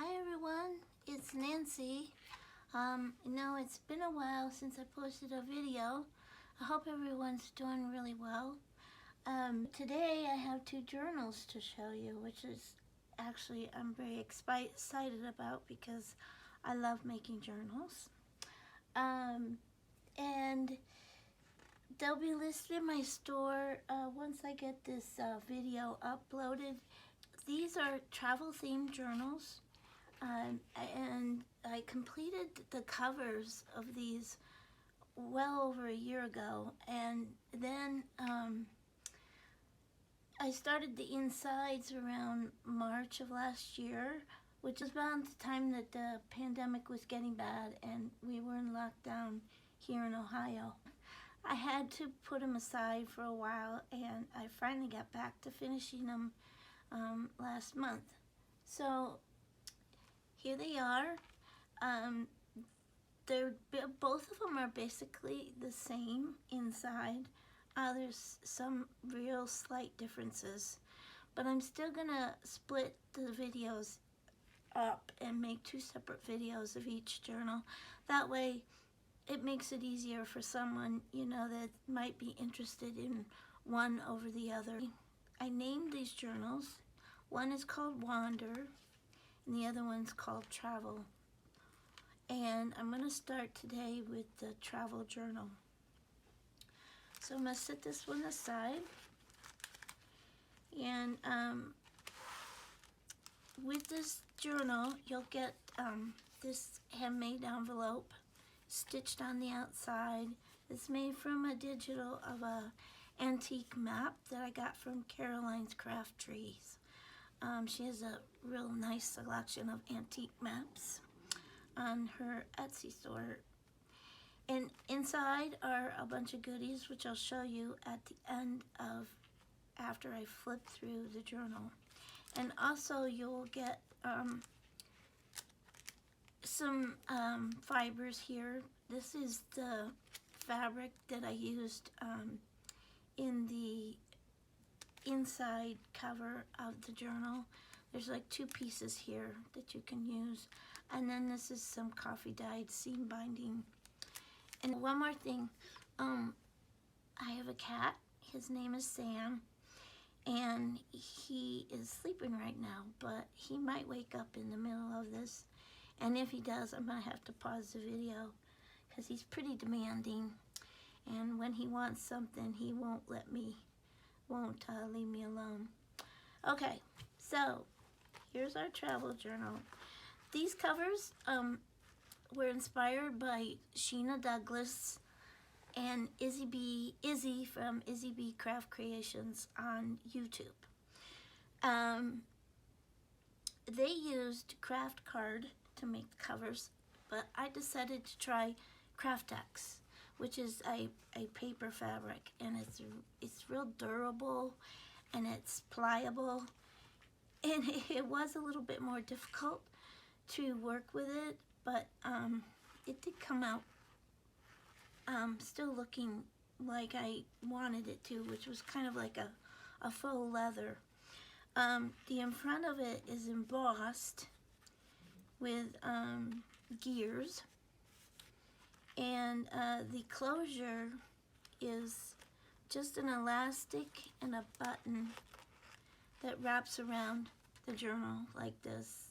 Hi everyone, it's Nancy. It's been a while since I posted a video. I hope everyone's doing really well. Today I have two journals to show you, which is actually I'm very excited about because I love making journals. And they'll be listed in my store once I get this video uploaded. These are travel themed journals. And I completed the covers of these well over a year ago, and then I started the insides around March of last year, which is about the time that the pandemic was getting bad and we were in lockdown here in Ohio. I had to put them aside for a while, and I finally got back to finishing them last month. So here they are. Both of them are basically the same inside. There's some real slight differences, but I'm still gonna split the videos up and make two separate videos of each journal. That way it makes it easier for someone, that might be interested in one over the other. I named these journals. One is called Wander, and the other one's called Travel. And I'm going to start today with the travel journal. So I'm going to set this one aside. And with this journal, you'll get this handmade envelope stitched on the outside. It's made from a digital of a antique map that I got from CarolinesCraftTree. She has a real nice selection of antique maps on her Etsy store. And inside are a bunch of goodies, which I'll show you at the end of after I flip through the journal. And also you'll get some fibers here. This is the fabric that I used in the inside cover of the journal. There's like two pieces here that you can use, and then this is some coffee dyed seam binding. And one more thing, I have a cat. His name is Sam, and he is sleeping right now, but he might wake up in the middle of this, and if he does, I'm gonna have to pause the video because he's pretty demanding, and when he wants something, he won't leave me alone. Okay, so here's our travel journal. These covers were inspired by Sheena Douglass and Izzy from Izzy B Craft Creations on YouTube. They used craft card to make the covers, but I decided to try Craftex, which is a paper fabric, and it's real durable and it's pliable, and it was a little bit more difficult to work with it, but it did come out still looking like I wanted it to, which was kind of like a faux leather. The in front of it is embossed with gears, and the closure is just an elastic and a button that wraps around the journal like this.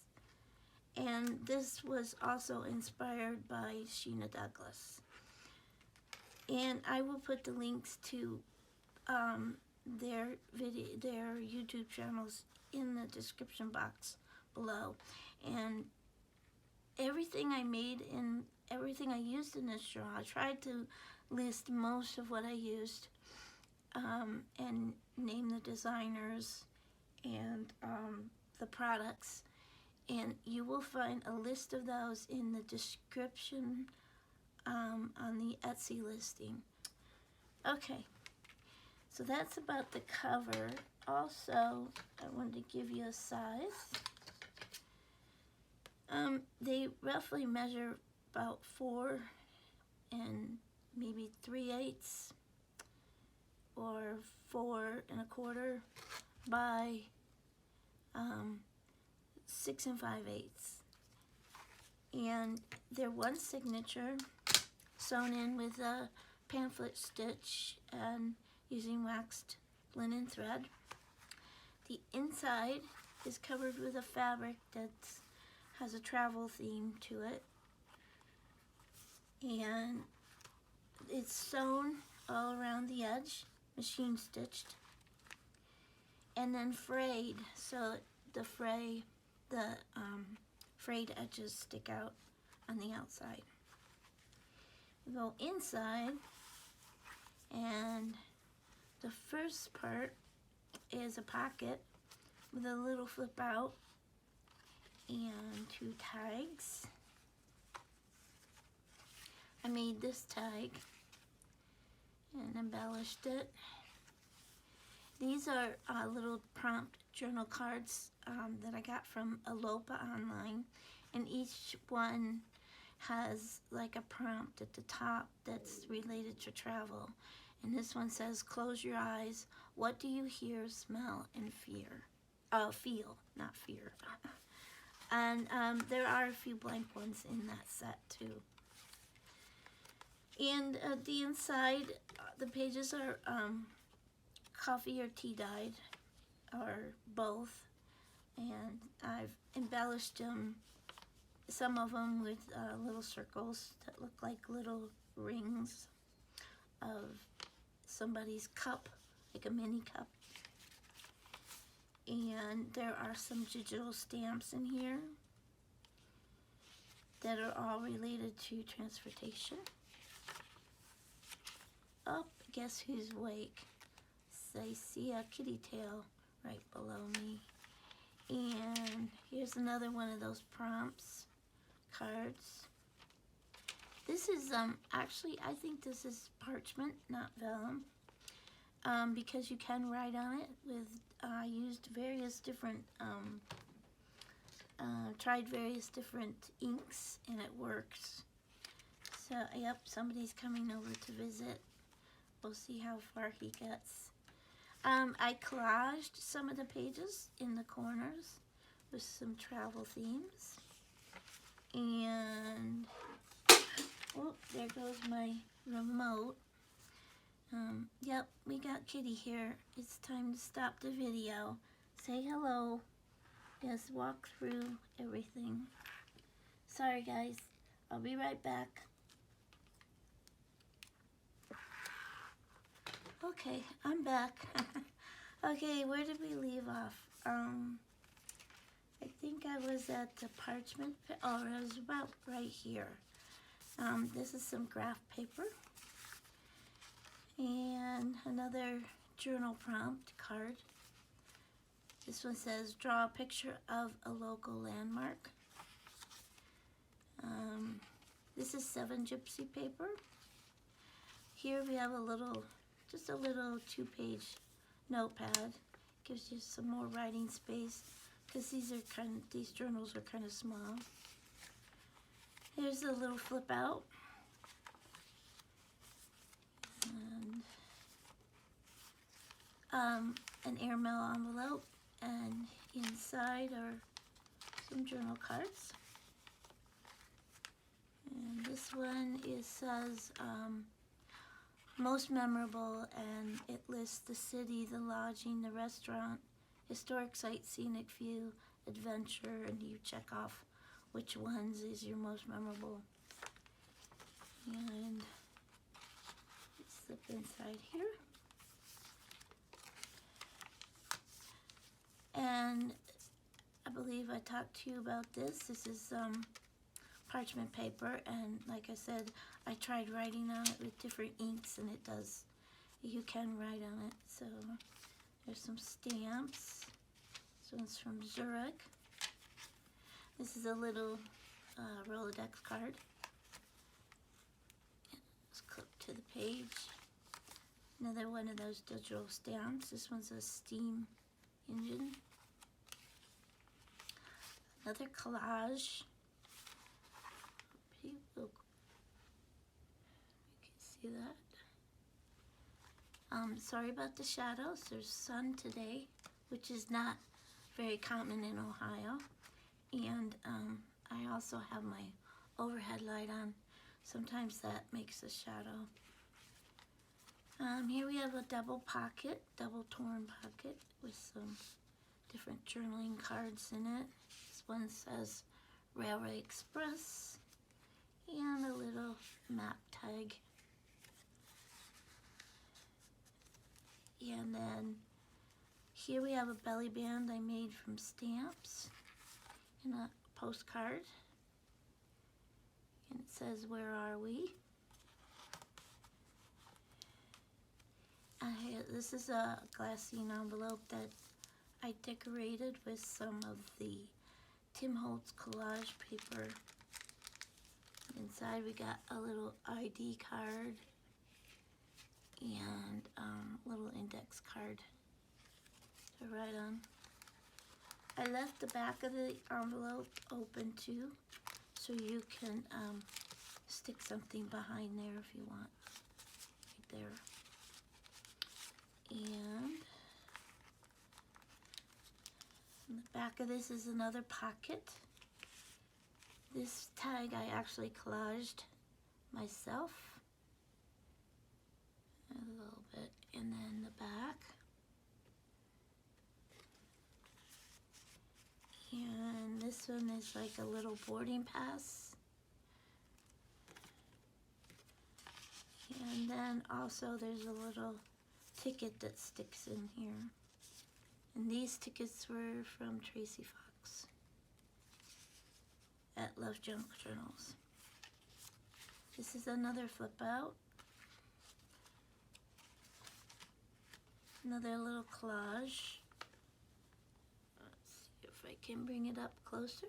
And this was also inspired by Sheena Douglass. And I will put the links to their YouTube channels in the description box below. And everything I made and everything I used in this journal, I tried to list most of what I used and name the designers and the products. And you will find a list of those in the description on the Etsy listing. Okay, so that's about the cover. Also, I wanted to give you a size. They roughly measure about 4 and maybe 3/8 or 4 1/4 by 6 5/8. And they're one signature sewn in with a pamphlet stitch and using waxed linen thread. The inside is covered with a fabric that has a travel theme to it, and it's sewn all around the edge, machine stitched, and then frayed, so the frayed edges stick out on the outside. We go inside, and the first part is a pocket with a little flip out and 2 tags. I made this tag and embellished it. These are little prompt journal cards that I got from IlopaOnline, and each one has like a prompt at the top that's related to travel. And this one says, close your eyes. What do you hear, smell, and feel, not fear. And there are a few blank ones in that set too. And the inside, the pages are coffee or tea dyed, or both. And I've embellished them, some of them with little circles that look like little rings of somebody's cup, like a mini cup. And there are some digital stamps in here that are all related to transportation. Oh, guess who's awake? So I see a kitty tail right below me. And here's another one of those prompts cards. This is actually, I think this is parchment, not vellum, because you can write on it with, I used various different, tried various different inks, and it works. So, yep, somebody's coming over to visit. We'll see how far he gets. I collaged some of the pages in the corners with some travel themes. And, oh, there goes my remote. Yep, we got Kitty here. It's time to stop the video. Say hello. Yes, walk through everything. Sorry, guys. I'll be right back. Okay, I'm back. Okay, where did we leave off? I think I was at the parchment. Oh, I was about right here. This is some graph paper. And another journal prompt card. This one says, draw a picture of a local landmark. This is 7 gypsy paper. Here we have a little, just a little 2-page notepad. Gives you some more writing space, because these journals are kind of small. Here's a little flip out. And an airmail envelope, and inside are some journal cards. And this one says most memorable, and it lists the city, the lodging, the restaurant, historic site, scenic view, adventure, and you check off which ones is your most memorable. And slip inside here. And I believe I talked to you about this. This is parchment paper, and like I said, I tried writing on it with different inks, and it does, you can write on it. So there's some stamps. This one's from Zurich. This is a little Rolodex card. It's clipped to the page. Another one of those digital stamps. This one's a steam engine. Another collage. You can see that. Sorry about the shadows. There's sun today, which is not very common in Ohio. And I also have my overhead light on. Sometimes that makes a shadow. Here we have a double torn pocket with some different journaling cards in it. This one says Railway Express and a little map tag. And then here we have a belly band I made from stamps and a postcard. And it says, "Where are we?" This is a glassine envelope that I decorated with some of the Tim Holtz collage paper. Inside we got a little ID card and a little index card to write on. I left the back of the envelope open too, so you can stick something behind there if you want, right there. And in the back of this is another pocket. This tag I actually collaged myself a little bit, and then the back. And this one is like a little boarding pass. And then also there's a little ticket that sticks in here. And these tickets were from Tracie Fox at LoveJunkJournals. This is another flip out. Another little collage. Let's see if I can bring it up closer.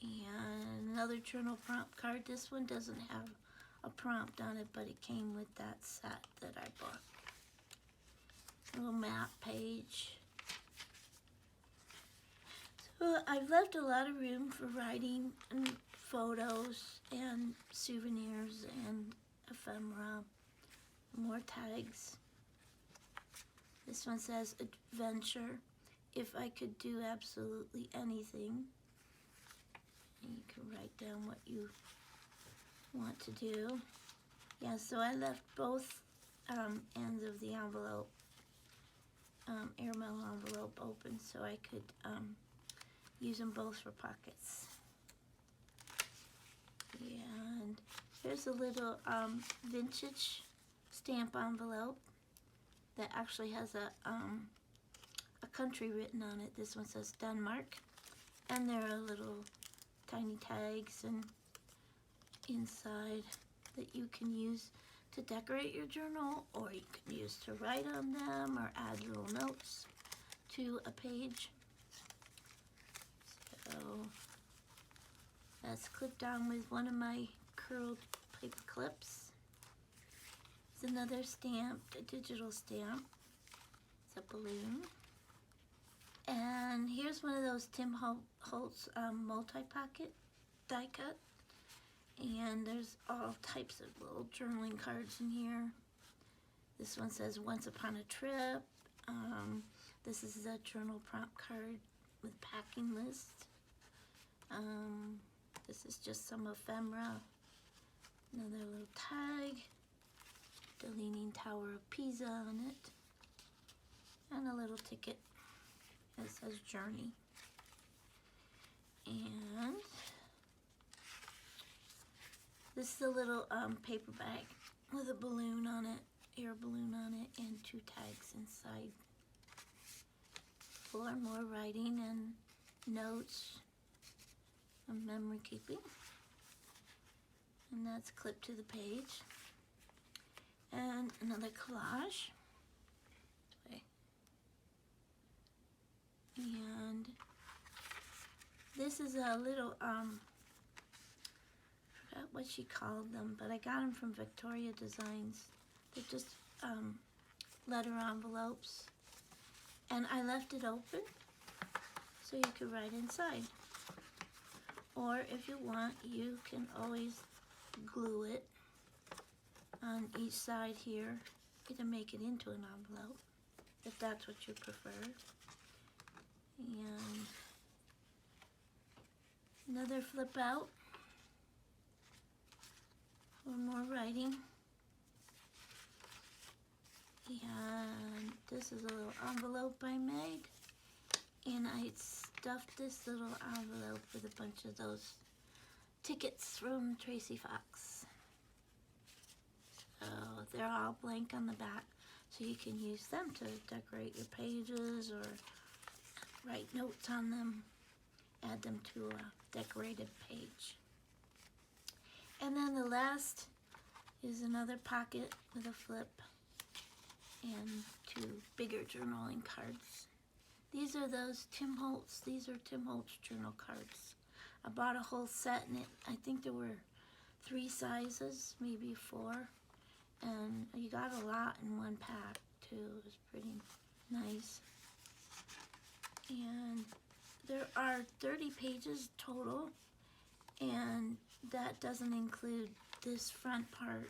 And another journal prompt card. This one doesn't have a prompt on it, but it came with that set that I bought. A little map page. So I've left a lot of room for writing and photos and souvenirs and ephemera. More tags. This one says adventure. If I could do absolutely anything. And you can write down what you want to do. Yeah, so I left both ends of the envelope, airmail envelope, open so I could use them both for pockets. And here's a little vintage stamp envelope that actually has a country written on it. This one says Denmark, and there are little tiny tags and inside that you can use to decorate your journal, or you can use to write on them or add little notes to a page. So that's clipped on with one of my curled paper clips. It's another stamp, a digital stamp. It's a balloon. And here's one of those Tim Holtz multi-pocket die cut. And there's all types of little journaling cards in here. This one says Once Upon a Trip. This is a journal prompt card with packing list. This is just some ephemera. Another little tag. The Leaning Tower of Pisa on it. And a little ticket that says Journey. And this is a little paper bag with a balloon on it, air balloon on it, and two tags inside for more writing and notes and memory keeping. And that's clipped to the page. And another collage. And this is a little, I forgot what she called them, but I got them from VectoriaDesigns. They're just letter envelopes. And I left it open so you could write inside. Or if you want, you can always glue it on each side here to make it into an envelope, if that's what you prefer. And Another flip out for more writing. And this is a little envelope I made. And I stuffed this little envelope with a bunch of those tickets from Tracie Fox. So they're all blank on the back, so you can use them to decorate your pages or write notes on them, add them to a decorated page. And then the last is another pocket with a flip and two bigger journaling cards. These are those Tim Holtz, these are Tim Holtz journal cards. I bought a whole set, and I think there were 3 sizes, maybe 4. And you got a lot in one pack too. It was pretty nice. And there are 30 pages total, and that doesn't include this front part,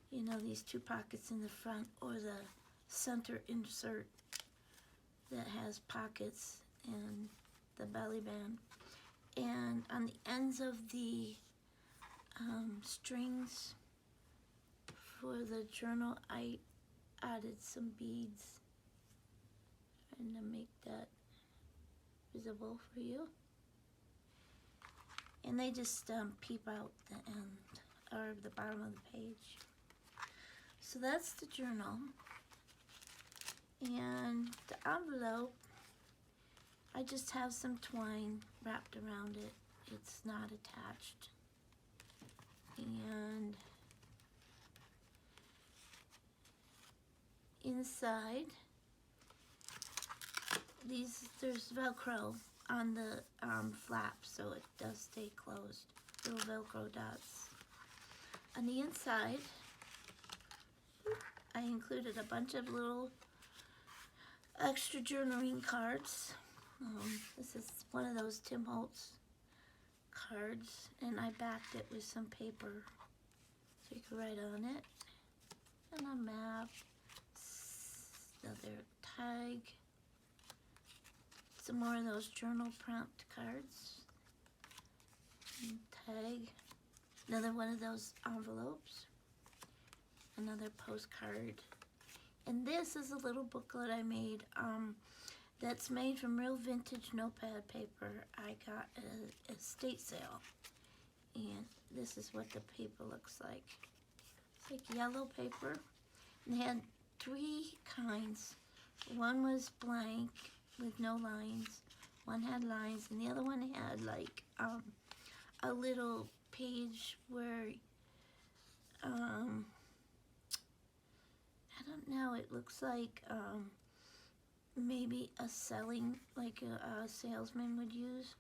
you know, these 2 pockets in the front, or the center insert that has pockets and the belly band. And on the ends of the strings for the journal, I added some beads and to make that visible for you. And they just peep out the end or the bottom of the page. So that's the journal. And the envelope, I just have some twine wrapped around it. It's not attached. And inside, there's Velcro on the flap, so it does stay closed. Little Velcro dots. On the inside, I included a bunch of little extra journaling cards. This is one of those Tim Holtz cards, and I backed it with some paper so you can write on it. And a map, another tag, some more of those journal prompt cards, and tag, another one of those envelopes, another postcard. And this is a little booklet I made that's made from real vintage notepad paper I got at an estate sale. And this is what the paper looks like. It's like yellow paper. And they had 3 kinds. One was blank with no lines. One had lines, and the other one had like a little page where I don't know, it looks like maybe a selling, like a salesman would use.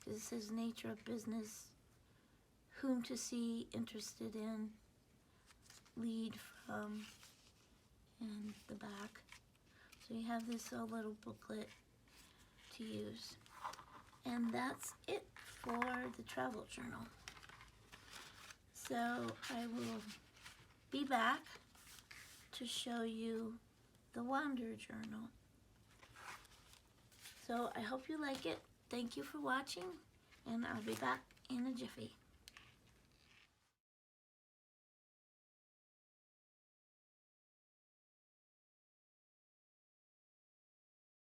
Because it says nature of business, whom to see, interested in, lead from, and the back. So you have this little booklet to use. And that's it for the travel journal. So I will be back to show you the Wander Journal. So I hope you like it. Thank you for watching, and I'll be back in a jiffy.